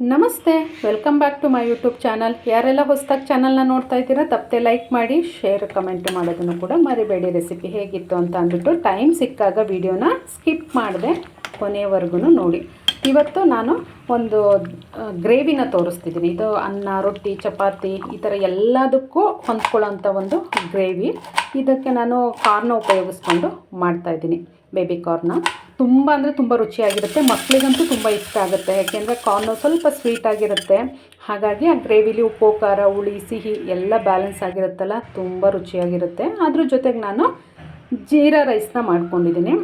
ನಮಸ್ತೆ, welcome back to my YouTube channel. ಯಾರೆಲ್ಲ ಹೊಸದಾಗಿ ಚಾನಲ್ನ ನೋಡ್ತಾ ಇದ್ದೀರಾ ತಪ್ಪದೆ ಲೈಕ್ ಮಾಡಿ, ಶೇರ್, ಕಮೆಂಟ್ ಮಾಡೋದನ್ನು ಕೂಡ ಮರಿಬೇಡಿ. ರೆಸಿಪಿ ಹೇಗಿತ್ತು ಅಂತ ಅಂದ್ಬಿಟ್ಟು ಟೈಮ್ ಸಿಕ್ಕಾಗ ವಿಡಿಯೋನ ಸ್ಕಿಪ್ ಮಾಡಿದೆ, ಕೊನೆಯವರೆಗೂ ನೋಡಿ. ಇವತ್ತು ನಾನು ಒಂದು ಗ್ರೇವಿನ ತೋರಿಸ್ತಿದ್ದೀನಿ. ಇದು ಅನ್ನ, ರೊಟ್ಟಿ, ಚಪಾತಿ ಈ ಥರ ಎಲ್ಲದಕ್ಕೂ ಹೊಂದ್ಕೊಳ್ಳೋಂಥ ಒಂದು ಗ್ರೇವಿ. ಇದಕ್ಕೆ ನಾನು ಕಾರ್ನ ಉಪಯೋಗಿಸ್ಕೊಂಡು ಮಾಡ್ತಾಯಿದ್ದೀನಿ, ಬೇಬಿ ಕಾರ್ನ. ತುಂಬ ಅಂದರೆ ತುಂಬ ರುಚಿಯಾಗಿರುತ್ತೆ. ಮಕ್ಕಳಿಗಂತೂ ತುಂಬ ಇಷ್ಟ ಆಗುತ್ತೆ, ಯಾಕೆಂದರೆ ಕಾರ್ನು ಸ್ವಲ್ಪ ಸ್ವೀಟಾಗಿರುತ್ತೆ. ಹಾಗಾಗಿ ಆ ಗ್ರೇವಿಲಿ ಉಪ್ಪು, ಖಾರ, ಹುಳಿ, ಸಿಹಿ ಎಲ್ಲ ಬ್ಯಾಲೆನ್ಸ್ ಆಗಿರುತ್ತಲ್ಲ, ತುಂಬ ರುಚಿಯಾಗಿರುತ್ತೆ. ಅದ್ರ ಜೊತೆಗೆ ನಾನು ಜೀರಾ ರೈಸ್ನ ಮಾಡ್ಕೊಂಡಿದ್ದೀನಿ.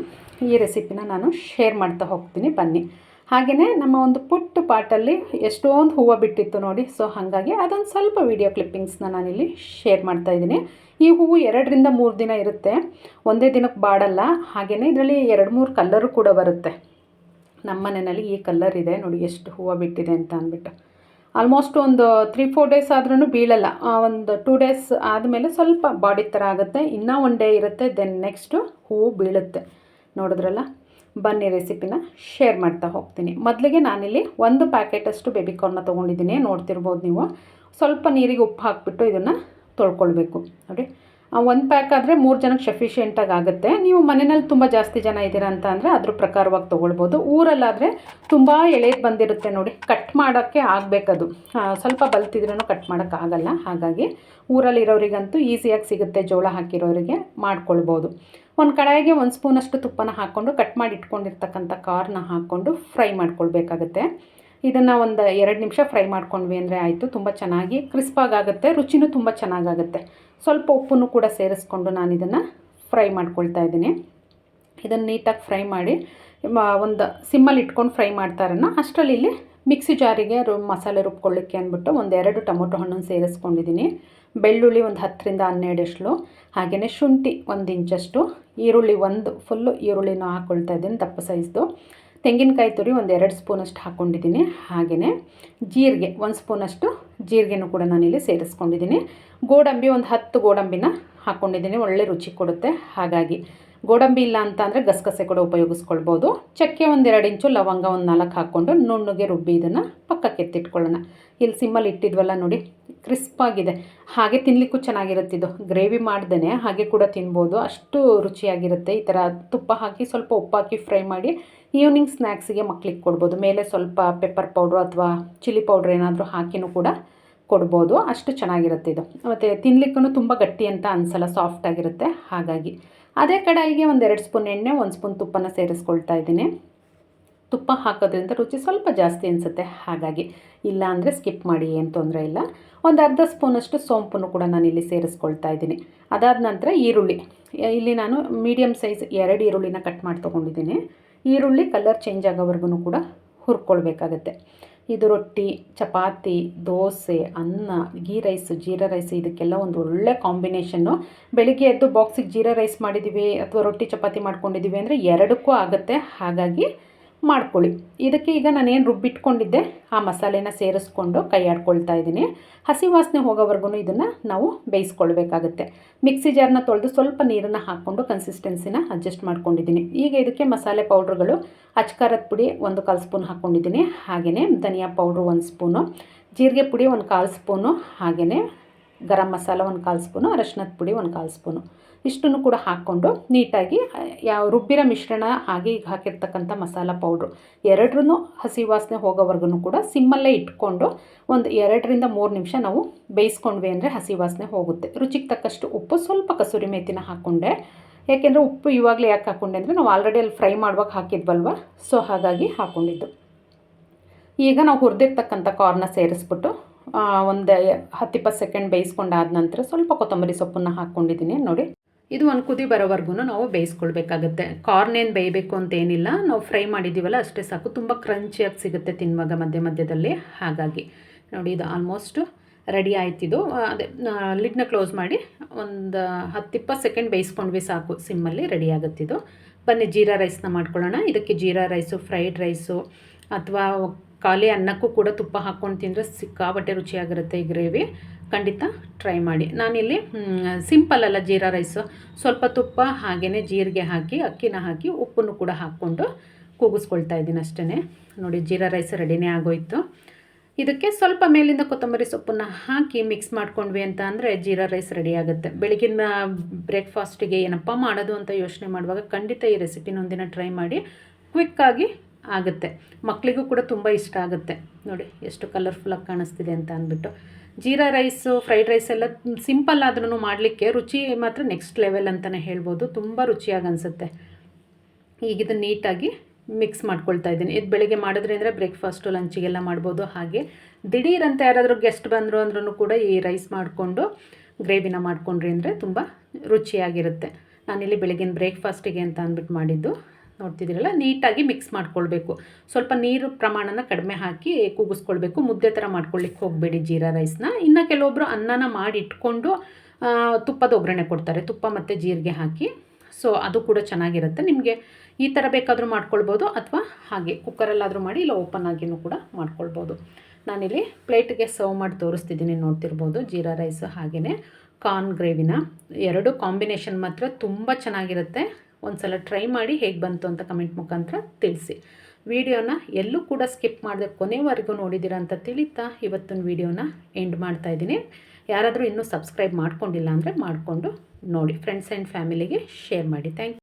ಈ ರೆಸಿಪಿನ ನಾನು ಶೇರ್ ಮಾಡ್ತಾ ಹೋಗ್ತೀನಿ, ಬನ್ನಿ. ಹಾಗೆಯೇ ನಮ್ಮ ಒಂದು ಪುಟ್ಟ ಪಾಟಲ್ಲಿ ಎಷ್ಟೊಂದು ಹೂವು ಬಿಟ್ಟಿತ್ತು ನೋಡಿ. ಸೊ ಹಾಗಾಗಿ ಅದೊಂದು ಸ್ವಲ್ಪ ವೀಡಿಯೋ ಕ್ಲಿಪ್ಪಿಂಗ್ಸ್ನ ನಾನಿಲ್ಲಿ ಶೇರ್ ಮಾಡ್ತಾಯಿದ್ದೀನಿ. ಈ ಹೂವು 2-3 ದಿನ ಇರುತ್ತೆ, ಒಂದೇ ದಿನಕ್ಕೆ ಬಾಡಲ್ಲ. ಹಾಗೆಯೇ ಇದರಲ್ಲಿ 2-3 ಕಲ್ಲರು ಕೂಡ ಬರುತ್ತೆ. ನಮ್ಮ ಮನೆಯಲ್ಲಿ ಈ ಕಲ್ಲರ್ ಇದೆ ನೋಡಿ, ಎಷ್ಟು ಹೂವು ಬಿಟ್ಟಿದೆ ಅಂತ ಅಂದ್ಬಿಟ್ಟು. ಆಲ್ಮೋಸ್ಟ್ ಒಂದು 3-4 ಡೇಸ್ ಆದ್ರೂ ಬೀಳಲ್ಲ. ಒಂದು 2 ಡೇಸ್ ಆದಮೇಲೆ ಸ್ವಲ್ಪ ಬಾಡಿ ಥರ ಆಗುತ್ತೆ. ಇನ್ನೂ 1 ಡೇ ಇರುತ್ತೆ, ದೆನ್ ನೆಕ್ಸ್ಟು ಹೂವು ಬೀಳುತ್ತೆ. ನೋಡಿದ್ರಲ್ಲ, ಬನ್ನಿ ರೆಸಿಪಿನ ಶೇರ್ ಮಾಡ್ತಾ ಹೋಗ್ತೀನಿ. ಮೊದಲಿಗೆ ನಾನಿಲ್ಲಿ 1 ಪ್ಯಾಕೆಟಷ್ಟು ಬೇಬಿ ಕಾರ್ನ ತೊಗೊಂಡಿದ್ದೀನಿ, ನೋಡ್ತಿರ್ಬೋದು ನೀವು. ಸ್ವಲ್ಪ ನೀರಿಗೆ ಉಪ್ಪು ಹಾಕಿಬಿಟ್ಟು ಇದನ್ನು ತೊಳ್ಕೊಳ್ಬೇಕು ನೋಡಿ. 1 ಪ್ಯಾಕ್ ಆದರೆ 3 ಜನಕ್ಕೆ ಸಫಿಷಿಯೆಂಟಾಗಿ ಆಗುತ್ತೆ. ನೀವು ಮನೆಯಲ್ಲಿ ತುಂಬ ಜಾಸ್ತಿ ಜನ ಇದ್ದೀರಾ ಅಂತ ಅಂದರೆ ಅದ್ರ ಪ್ರಕಾರವಾಗಿ ತೊಗೊಳ್ಬೋದು. ಊರಲ್ಲಾದರೆ ತುಂಬ ಎಳೆದು ಬಂದಿರುತ್ತೆ ನೋಡಿ, ಕಟ್ ಮಾಡೋಕ್ಕೆ ಆಗಬೇಕದು. ಸ್ವಲ್ಪ ಬಲ್ತಿದ್ರೂ ಕಟ್ ಮಾಡೋಕ್ಕಾಗಲ್ಲ. ಹಾಗಾಗಿ ಊರಲ್ಲಿರೋರಿಗಂತೂ ಈಸಿಯಾಗಿ ಸಿಗುತ್ತೆ, ಜೋಳ ಹಾಕಿರೋರಿಗೆ ಮಾಡ್ಕೊಳ್ಬೋದು. ಒಂದು ಕಡಾಯಿಗೆ 1 ಸ್ಪೂನಷ್ಟು ತುಪ್ಪನ ಹಾಕ್ಕೊಂಡು ಕಟ್ ಮಾಡಿ ಇಟ್ಕೊಂಡಿರ್ತಕ್ಕಂಥ ಕಾರ್ನ ಹಾಕ್ಕೊಂಡು ಫ್ರೈ ಮಾಡ್ಕೊಳ್ಬೇಕಾಗತ್ತೆ. ಇದನ್ನು ಒಂದು 2 ನಿಮಿಷ ಫ್ರೈ ಮಾಡ್ಕೊಂಡ್ವಿ ಅಂದರೆ ಆಯಿತು. ತುಂಬ ಚೆನ್ನಾಗಿ ಕ್ರಿಸ್ಪಾಗುತ್ತೆ, ರುಚಿನೂ ತುಂಬ ಚೆನ್ನಾಗಾಗುತ್ತೆ. ಸ್ವಲ್ಪ ಉಪ್ಪನ್ನು ಕೂಡ ಸೇರಿಸ್ಕೊಂಡು ನಾನು ಇದನ್ನು ಫ್ರೈ ಮಾಡ್ಕೊಳ್ತಾ ಇದ್ದೀನಿ. ಇದನ್ನು ನೀಟಾಗಿ ಫ್ರೈ ಮಾಡಿ ಒಂದು ಸಿಮ್ಮಲ್ಲಿ ಇಟ್ಕೊಂಡು ಫ್ರೈ ಮಾಡ್ತಾರನ್ನ ಅಷ್ಟರಲ್ಲಿ ಇಲ್ಲಿ ಮಿಕ್ಸಿ ಜಾರಿಗೆ ಮಸಾಲೆ ರುಬ್ಕೊಳ್ಳಿಕ್ಕೆ ಅಂದ್ಬಿಟ್ಟು 1-2 ಟೊಮೊಟೊ ಹಣ್ಣನ್ನು ಸೇರಿಸ್ಕೊಂಡಿದ್ದೀನಿ. ಬೆಳ್ಳುಳ್ಳಿ ಒಂದು 10-12 ಎಸ್ಳು, ಹಾಗೆಯೇ ಶುಂಠಿ 1 ಇಂಚಷ್ಟು, ಈರುಳ್ಳಿ ಫುಲ್ಲು ಈರುಳ್ಳಿನ ಹಾಕ್ಕೊಳ್ತಾ ಇದ್ದೀನಿ, ದಪ್ಪ ಸೈಜ್ದು. ತೆಂಗಿನಕಾಯಿ ತುರಿ 1-2 ಸ್ಪೂನಷ್ಟು ಹಾಕ್ಕೊಂಡಿದ್ದೀನಿ. ಹಾಗೆಯೇ ಜೀರಿಗೆ 1 ಸ್ಪೂನಷ್ಟು ಜೀರಿಗೆನೂ ಕೂಡ ನಾನಿಲ್ಲಿ ಸೇರಿಸ್ಕೊಂಡಿದ್ದೀನಿ. ಗೋಡಂಬಿ ಒಂದು 10 ಗೋಡಂಬಿನ ಹಾಕ್ಕೊಂಡಿದ್ದೀನಿ, ಒಳ್ಳೆ ರುಚಿ ಕೊಡುತ್ತೆ. ಹಾಗಾಗಿ ಗೋಡಂಬಿ ಇಲ್ಲ ಅಂತ ಅಂದರೆ ಗಸಗಸೆ ಕೂಡ ಉಪಯೋಗಿಸ್ಕೊಳ್ಬೋದು. ಚಕ್ಕೆ 1-2 ಇಂಚು, ಲವಂಗ 4 ಹಾಕ್ಕೊಂಡು ನುಣ್ಣಗೆ ರುಬ್ಬಿ ಇದನ್ನು ಪಕ್ಕಕ್ಕೆ ಎತ್ತಿಟ್ಕೊಳ್ಳೋಣ. ಇಲ್ಲಿ ಸಿಮ್ಮಲ್ಲಿ ಇಟ್ಟಿದ್ವಲ್ಲ ನೋಡಿ, ಕ್ರಿಸ್ಪಾಗಿದೆ. ಹಾಗೆ ತಿನ್ನಲಿಕ್ಕೂ ಚೆನ್ನಾಗಿರುತ್ತಿದ್ದು. ಗ್ರೇವಿ ಮಾಡ್ದೇ ಹಾಗೆ ಕೂಡ ತಿನ್ಬೋದು, ಅಷ್ಟು ರುಚಿಯಾಗಿರುತ್ತೆ. ಈ ಥರ ತುಪ್ಪ ಹಾಕಿ ಸ್ವಲ್ಪ ಉಪ್ಪು ಹಾಕಿ ಫ್ರೈ ಮಾಡಿ ಈವ್ನಿಂಗ್ ಸ್ನ್ಯಾಕ್ಸಿಗೆ ಮಕ್ಳಿಗೆ ಕೊಡ್ಬೋದು. ಮೇಲೆ ಸ್ವಲ್ಪ ಪೆಪ್ಪರ್ ಪೌಡ್ರು ಅಥವಾ ಚಿಲ್ಲಿ ಪೌಡ್ರ್ ಏನಾದರೂ ಹಾಕಿನೂ ಕೂಡ ಕೊಡ್ಬೋದು, ಅಷ್ಟು ಚೆನ್ನಾಗಿರುತ್ತೆ ಇದು. ಮತ್ತು ತಿನ್ನಲಿಕ್ಕೂ ತುಂಬ ಗಟ್ಟಿ ಅಂತ ಅನಿಸಲ್ಲ, ಸಾಫ್ಟಾಗಿರುತ್ತೆ. ಹಾಗಾಗಿ ಅದೇ ಕಡಾಯಿಗೆ 1-2 ಸ್ಪೂನ್ ಎಣ್ಣೆ, 1 ಸ್ಪೂನ್ ತುಪ್ಪನ ಸೇರಿಸ್ಕೊಳ್ತಾ ಇದ್ದೀನಿ. ತುಪ್ಪ ಹಾಕೋದ್ರಿಂದ ರುಚಿ ಸ್ವಲ್ಪ ಜಾಸ್ತಿ ಅನಿಸುತ್ತೆ, ಹಾಗಾಗಿ ಇಲ್ಲ ಅಂದರೆ ಸ್ಕಿಪ್ ಮಾಡಿ, ಏನು ತೊಂದರೆ ಇಲ್ಲ. ಒಂದು ಅರ್ಧ ಸ್ಪೂನಷ್ಟು ಸೋಂಪನ್ನು ಕೂಡ ನಾನಿಲ್ಲಿ ಸೇರಿಸ್ಕೊಳ್ತಾ ಇದ್ದೀನಿ. ಅದಾದ ನಂತರ ಈರುಳ್ಳಿ, ಇಲ್ಲಿ ನಾನು ಮೀಡಿಯಮ್ ಸೈಜ್ 2 ಈರುಳ್ಳಿನ ಕಟ್ ಮಾಡಿ ತೊಗೊಂಡಿದ್ದೀನಿ. ಈರುಳ್ಳಿ ಕಲರ್ ಚೇಂಜ್ ಆಗೋವರೆಗೂ ಕೂಡ ಹುರ್ಕೊಳ್ಬೇಕಾಗತ್ತೆ. ಇದು ರೊಟ್ಟಿ, ಚಪಾತಿ, ದೋಸೆ, ಅನ್ನ, ಗೀ ರೈಸ್, ಜೀರಾ ರೈಸ್ ಇದಕ್ಕೆಲ್ಲ ಒಂದು ಒಳ್ಳೆ ಕಾಂಬಿನೇಷನ್ನು. ಬೆಳಿಗ್ಗೆ ಎದ್ದು ಬಾಕ್ಸಿಗೆ ಜೀರಾ ರೈಸ್ ಮಾಡಿದ್ದೀವಿ ಅಥವಾ ರೊಟ್ಟಿ ಚಪಾತಿ ಮಾಡ್ಕೊಂಡಿದ್ದೀವಿ ಅಂದರೆ 2ಕ್ಕೂ ಆಗುತ್ತೆ. ಹಾಗಾಗಿ ಮಾಡ್ಕೊಳ್ಳಿ. ಇದಕ್ಕೆ ಈಗ ನಾನೇನು ರುಬ್ಬಿಟ್ಕೊಂಡಿದ್ದೆ ಆ ಮಸಾಲೆನ ಸೇರಿಸ್ಕೊಂಡು ಕೈ ಆಡ್ಕೊಳ್ತಾ ಇದ್ದೀನಿ. ಹಸಿ ವಾಸನೆ ಹೋಗೋವರೆಗೂ ಇದನ್ನು ನಾವು ಬೇಯಿಸ್ಕೊಳ್ಬೇಕಾಗತ್ತೆ. ಮಿಕ್ಸಿ ಜಾರ್ನ ತೊಳೆದು ಸ್ವಲ್ಪ ನೀರನ್ನು ಹಾಕ್ಕೊಂಡು ಕನ್ಸಿಸ್ಟೆನ್ಸಿನ ಅಡ್ಜಸ್ಟ್ ಮಾಡ್ಕೊಂಡಿದ್ದೀನಿ. ಈಗ ಇದಕ್ಕೆ ಮಸಾಲೆ ಪೌಡ್ರುಗಳು, ಅಚ್ಕಾರದ ಪುಡಿ 1/4 ಸ್ಪೂನ್ ಹಾಕ್ಕೊಂಡಿದ್ದೀನಿ. ಹಾಗೆಯೇ ಧನಿಯಾ ಪೌಡ್ರು 1 ಸ್ಪೂನು, ಜೀರಿಗೆ ಪುಡಿ 1/4 ಸ್ಪೂನು, ಹಾಗೆಯೇ ಗರಂ ಮಸಾಲ 1/4 ಸ್ಪೂನು, ಅರಶಿನದ ಪುಡಿ 1/4 ಸ್ಪೂನು, ಇಷ್ಟನ್ನು ಕೂಡ ಹಾಕ್ಕೊಂಡು ನೀಟಾಗಿ ರುಬ್ಬಿರೋ ಮಿಶ್ರಣ ಹಾಗೆ ಈಗ ಹಾಕಿರ್ತಕ್ಕಂಥ ಮಸಾಲ ಪೌಡ್ರು 2 ಹಸಿ ವಾಸನೆ ಹೋಗೋವರೆಗೂ ಕೂಡ ಸಿಮ್ಮಲ್ಲೇ ಇಟ್ಕೊಂಡು ಒಂದು 2-3 ನಿಮಿಷ ನಾವು ಬೇಯಿಸ್ಕೊಂಡ್ವಿ ಅಂದರೆ ಹಸಿ ವಾಸನೆ ಹೋಗುತ್ತೆ. ರುಚಿಗೆ ತಕ್ಕಷ್ಟು ಉಪ್ಪು, ಸ್ವಲ್ಪ ಕಸೂರಿ ಮೇಥಿನ ಹಾಕ್ಕೊಂಡೆ. ಯಾಕೆಂದರೆ ಉಪ್ಪು ಇವಾಗಲೇ ಯಾಕೆ ಹಾಕ್ಕೊಂಡೆ ಅಂದರೆ ನಾವು ಆಲ್ರೆಡಿ ಅಲ್ಲಿ ಫ್ರೈ ಮಾಡುವಾಗ ಹಾಕಿದ್ವಲ್ವ, ಸೊ ಹಾಗಾಗಿ ಹಾಕ್ಕೊಂಡಿದ್ದು. ಈಗ ನಾವು ಹುರಿದಿರ್ತಕ್ಕಂಥ ಕಾರ್ನ ಸೇರಿಸ್ಬಿಟ್ಟು ಒಂದು 10-20 ಸೆಕೆಂಡ್ ಬೇಯಿಸ್ಕೊಂಡಾದ ನಂತರ ಸ್ವಲ್ಪ ಕೊತ್ತಂಬರಿ ಸೊಪ್ಪನ್ನು ಹಾಕ್ಕೊಂಡಿದ್ದೀನಿ ನೋಡಿ. ಇದು ಒಂದು ಕುದಿ ಬರೋವರೆಗೂ ನಾವು ಬೇಯಿಸ್ಕೊಳ್ಬೇಕಾಗತ್ತೆ. ಕಾರ್ನೇನು ಬೇಯಬೇಕು ಅಂತೇನಿಲ್ಲ, ನಾವು ಫ್ರೈ ಮಾಡಿದ್ದೀವಲ್ಲ ಅಷ್ಟೇ ಸಾಕು. ತುಂಬ ಕ್ರಂಚಿಯಾಗಿ ಸಿಗುತ್ತೆ ತಿನ್ನುವಾಗ ಮಧ್ಯ ಮಧ್ಯದಲ್ಲಿ. ಹಾಗಾಗಿ ನೋಡಿ, ಇದು ಆಲ್ಮೋಸ್ಟು ರೆಡಿ ಆಯ್ತಿದ್ದು. ಅದೇ ಲಿಡ್ನ ಕ್ಲೋಸ್ ಮಾಡಿ ಒಂದು 10-20 ಸೆಕೆಂಡ್ ಬೇಯಿಸ್ಕೊಂಡ್ವಿ ಸಾಕು, ಸಿಮ್ಮಲ್ಲಿ ರೆಡಿ ಆಗುತ್ತಿದ್ದು. ಬನ್ನಿ ಜೀರಾ ರೈಸ್ನ ಮಾಡ್ಕೊಳ್ಳೋಣ. ಇದಕ್ಕೆ ಜೀರಾ ರೈಸು, ಫ್ರೈಡ್ ರೈಸು ಅಥವಾ ಖಾಲಿ ಅನ್ನಕ್ಕೂ ಕೂಡ ತುಪ್ಪ ಹಾಕ್ಕೊಂಡು ತಿಂದರೆ ಸಿಕ್ಕಾಬಟ್ಟೆ ರುಚಿಯಾಗಿರುತ್ತೆ ಈ ಗ್ರೇವಿ. ಖಂಡಿತ ಟ್ರೈ ಮಾಡಿ. ನಾನಿಲ್ಲಿ ಸಿಂಪಲ್ಲಲ್ಲ ಜೀರಾ ರೈಸು, ಸ್ವಲ್ಪ ತುಪ್ಪ ಹಾಗೆಯೇ ಜೀರಿಗೆ ಹಾಕಿ ಅಕ್ಕಿನ ಹಾಕಿ ಉಪ್ಪನ್ನು ಕೂಡ ಹಾಕ್ಕೊಂಡು ಕೂಗಿಸ್ಕೊಳ್ತಾ ಇದ್ದೀನಿ ಅಷ್ಟೇ. ನೋಡಿ, ಜೀರಾ ರೈಸ್ ರೆಡಿನೇ ಆಗೋಯಿತು. ಇದಕ್ಕೆ ಸ್ವಲ್ಪ ಮೇಲಿಂದ ಕೊತ್ತಂಬರಿ ಸೊಪ್ಪನ್ನು ಹಾಕಿ ಮಿಕ್ಸ್ ಮಾಡ್ಕೊಂಡ್ವಿ ಅಂತ ಅಂದರೆ ಜೀರಾ ರೈಸ್ ರೆಡಿ ಆಗುತ್ತೆ. ಬೆಳಗಿನ ಬ್ರೇಕ್ಫಾಸ್ಟಿಗೆ ಏನಪ್ಪ ಮಾಡೋದು ಅಂತ ಯೋಚನೆ ಮಾಡುವಾಗ ಖಂಡಿತ ಈ ರೆಸಿಪಿನ ಒಂದಿನ ಟ್ರೈ ಮಾಡಿ. ಕ್ವಿಕ್ಕಾಗಿ ಆಗುತ್ತೆ, ಮಕ್ಕಳಿಗೂ ಕೂಡ ತುಂಬ ಇಷ್ಟ ಆಗುತ್ತೆ. ನೋಡಿ ಎಷ್ಟು ಕಲರ್ಫುಲ್ಲಾಗಿ ಕಾಣಿಸ್ತಿದೆ ಅಂತ ಅಂದ್ಬಿಟ್ಟು. ಜೀರಾ ರೈಸು, ಫ್ರೈಡ್ ರೈಸ್ ಎಲ್ಲ ಸಿಂಪಲ್ ಆದ್ರೂ ಮಾಡಲಿಕ್ಕೆ ರುಚಿ ಮಾತ್ರ ನೆಕ್ಸ್ಟ್ ಲೆವೆಲ್ ಅಂತಲೇ ಹೇಳ್ಬೋದು. ತುಂಬ ರುಚಿಯಾಗಿ ಅನಿಸುತ್ತೆ. ಈಗ ಇದನ್ನು ನೀಟಾಗಿ ಮಿಕ್ಸ್ ಮಾಡ್ಕೊಳ್ತಾ ಇದ್ದೀನಿ. ಇದು ಬೆಳಿಗ್ಗೆ ಮಾಡಿದ್ರಿಂದ ಬ್ರೇಕ್ಫಾಸ್ಟು ಲಂಚಿಗೆಲ್ಲ ಮಾಡ್ಬೋದು. ಹಾಗೆ ದಿಢೀರಂತ ಯಾರಾದರೂ ಗೆಸ್ಟ್ ಬಂದರು ಅಂದ್ರೂ ಕೂಡ ಈ ರೈಸ್ ಮಾಡಿಕೊಂಡು ಗ್ರೇವಿನ ಮಾಡ್ಕೊಂಡ್ರಿ ಅಂದರೆ ತುಂಬ ರುಚಿಯಾಗಿರುತ್ತೆ. ನಾನಿಲ್ಲಿ ಬೆಳಗಿನ ಬ್ರೇಕ್ಫಾಸ್ಟಿಗೆ ಅಂತ ಅಂದ್ಬಿಟ್ಟು ಮಾಡಿದ್ದು. ನೋಡ್ತಿದ್ದೀರಲ್ಲ, ನೀಟಾಗಿ ಮಿಕ್ಸ್ ಮಾಡ್ಕೊಳ್ಬೇಕು. ಸ್ವಲ್ಪ ನೀರು ಪ್ರಮಾಣನ ಕಡಿಮೆ ಹಾಕಿ ಕೂಗಿಸ್ಕೊಳ್ಬೇಕು. ಮುದ್ದೆ ಥರ ಮಾಡ್ಕೊಳ್ಳಿಕ್ಕೆ ಹೋಗಬೇಡಿ ಜೀರಾ ರೈಸ್ನ. ಇನ್ನು ಕೆಲವೊಬ್ಬರು ಅನ್ನನ ಮಾಡಿ ಇಟ್ಕೊಂಡು ತುಪ್ಪದ ಒಗ್ಗರಣೆ ಕೊಡ್ತಾರೆ, ತುಪ್ಪ ಮತ್ತು ಜೀರಿಗೆ ಹಾಕಿ. ಸೊ ಅದು ಕೂಡ ಚೆನ್ನಾಗಿರುತ್ತೆ. ನಿಮಗೆ ಈ ಥರ ಬೇಕಾದರೂ ಮಾಡ್ಕೊಳ್ಬೋದು, ಅಥವಾ ಹಾಗೆ ಕುಕ್ಕರಲ್ಲಾದರೂ ಮಾಡಿ, ಇಲ್ಲ ಓಪನ್ ಆಗಿಯೂ ಕೂಡ ಮಾಡ್ಕೊಳ್ಬೋದು. ನಾನಿಲ್ಲಿ ಪ್ಲೇಟಿಗೆ ಸರ್ವ್ ಮಾಡಿ ತೋರಿಸ್ತಿದ್ದೀನಿ, ನೋಡ್ತಿರ್ಬೋದು. ಜೀರಾ ರೈಸ್ ಹಾಗೆಯೇ ಕಾರ್ನ್ ಗ್ರೇವಿನ ಎರಡು ಕಾಂಬಿನೇಷನ್ ಮಾತ್ರ ತುಂಬ ಚೆನ್ನಾಗಿರುತ್ತೆ. ಒಂದು ಸಲ ಟ್ರೈ ಮಾಡಿ ಹೇಗೆ ಬಂತು ಅಂತ ಕಮೆಂಟ್ ಮುಖಾಂತರ ತಿಳಿಸಿ. ವಿಡಿಯೋನ ಎಲ್ಲೂ ಕೂಡ ಸ್ಕಿಪ್ ಮಾಡದೆ ಕೊನೆವರೆಗೂ ನೋಡಿದ್ದೀರಾ ಅಂತ ತಿಳಿತಾ ಇವತ್ತಿನ ವಿಡಿಯೋನ ಎಂಡ್ ಮಾಡ್ತಾಯಿದ್ದೀನಿ. ಯಾರಾದರೂ ಇನ್ನೂ ಸಬ್ಸ್ಕ್ರೈಬ್ ಮಾಡ್ಕೊಂಡಿಲ್ಲ ಅಂದರೆ ಮಾಡಿಕೊಂಡು ನೋಡಿ. ಫ್ರೆಂಡ್ಸ್ ಆ್ಯಂಡ್ ಫ್ಯಾಮಿಲಿಗೆ ಶೇರ್ ಮಾಡಿ. Thank you.